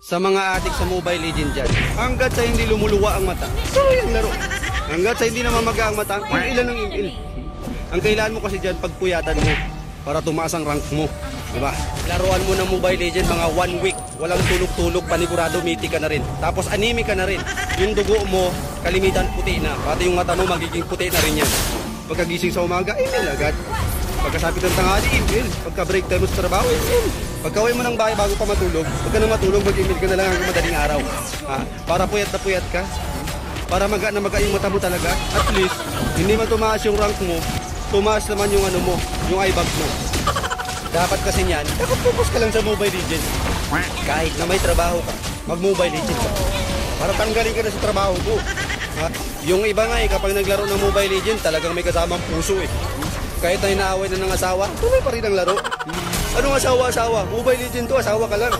Sa mga adik sa Mobile Legends dyan, hanggat sa hindi lumuluwa ang mata, tuloy ang laro. Hanggat sa hindi namamaga ang mata, kung ilan ang il. Ang kailangan mo kasi dyan, pagpuyatan mo para tumaas ang rank mo. Diba? Laruan mo ng Mobile Legends mga 1 week, walang tulog-tulog, panigurado, mythic ka na rin. Tapos anemic ka na rin. Yung dugo mo, kalimitan puti na. Pati yung mata mo, magiging puti na rin yan. Pagkagising sa umaga, email agad. Pagkasapit ng tanghali, email. Pagka-break time mo sa trabaho, email. Pagka-uwi mo ng bahay bago pa matulog, pag ka na matulog, mag-email ka na lang hanggang madaling araw. Ha? Para puyat na puyat ka. Para maga na maga yung mata mo talaga. At least, hindi man tumaas yung rank mo, tumaas naman yung ano mo, yung eye bag mo. Dapat kasi niyan, dapat focus ka lang sa Mobile Legends. Kahit na may trabaho ka, mag-Mobile Legends ka. Para tanggalin ka na sa trabaho mo. Ha? Yung iba nga kapag naglaro ng Mobile Legends, talagang may kasamang puso eh. Kahit na inaaway na ng asawa, tuloy pa rin ang laro. Anong asawa-asawa? Mobile Legends to, asawa ka lang.